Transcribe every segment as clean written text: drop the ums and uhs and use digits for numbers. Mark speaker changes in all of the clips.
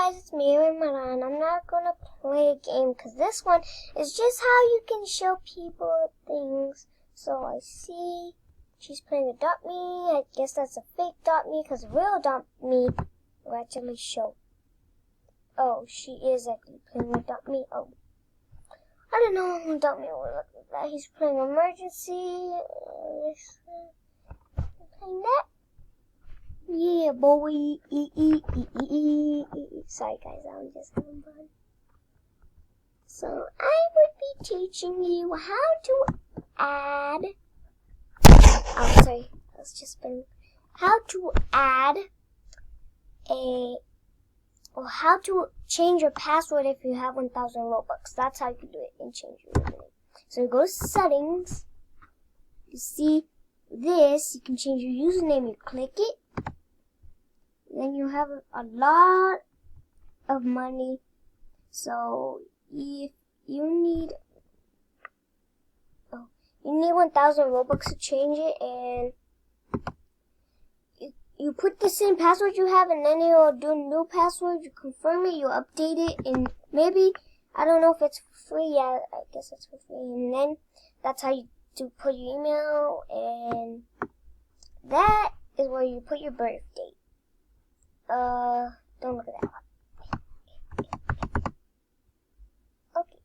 Speaker 1: guys, it's me, Ramadan. I'm not gonna play a game because this one is just how you can show people things. So I see she's playing a dot me. I guess that's a fake dot me because real dot me will actually show. Oh, she is actually playing a dot me. Oh, I don't know who dot me will look like that. He's playing emergency. Playing that. Yeah, boy. Sorry, guys, I'm just having fun. So, I would be teaching you how to add. Oh, sorry. Let's just spin. How to add or how to change your password if you have 1,000 Robux. That's how you can do it and change your username. So, you go to settings. You see this. You can change your username. You click it. Then you have a lot of money. So if you need 1,000 Robux to change it, and you put the same password you have, and then you'll do a new password. You confirm it, you update it, and maybe I don't know if it's free. Yeah, I guess it's for free. And then that's how you put your email, and that is where you put your birth date. Don't look at that. Okay.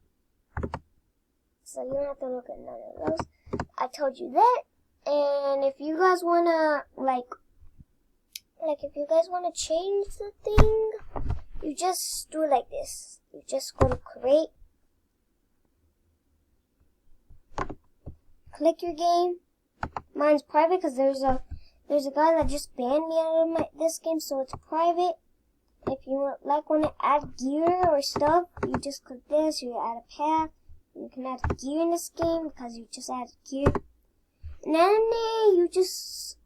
Speaker 1: So you don't have to look at none of those. I told you that. And if you guys wanna if you guys wanna change the thing, you just do it like this. You just go to create. Click your game. Mine's private because there's a guy that just banned me out of this game, so it's private. If you want to add gear or stuff, you just click this. You add a path. You can add gear in this game because you just added gear. And then you just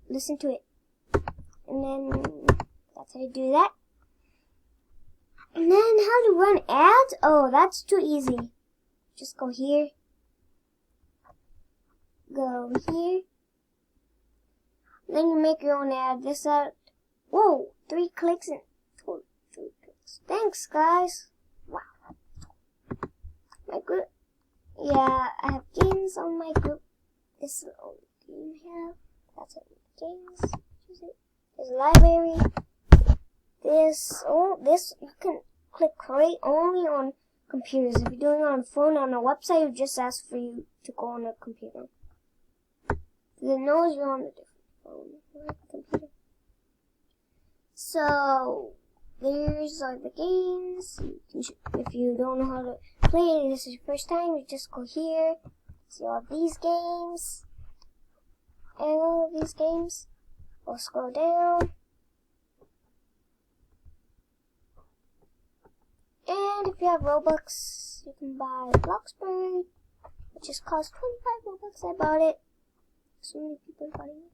Speaker 1: listen to it. And then that's how you do that. And then how to run ads? Oh, that's too easy. Just go here. Go here. Then you make your own ad. This ad. Whoa! 3 clicks and 2 clicks. Thanks, guys. Wow. My group. Yeah, I have games on my group. This is the only game I have. That's it. Games. Choose it. There's a library. This you can click create only on computers. If you're doing it on a phone on a website, it just asks for you to go on a computer. It knows you're on a different computer. So there's the games. If you don't know how to play it, this is your first time, you just go here. See all these games and all of these games. We'll scroll down, and if you have Robux, you can buy Bloxburg, which just costs 25 Robux. I bought it. So many people bought it.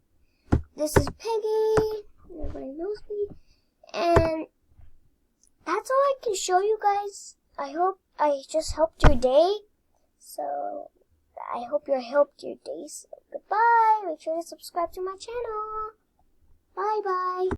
Speaker 1: This is Peggy. Everybody knows me. And that's all I can show you guys. I hope I just helped your day. So I hope you helped your day. So goodbye. Make sure to subscribe to my channel. Bye bye.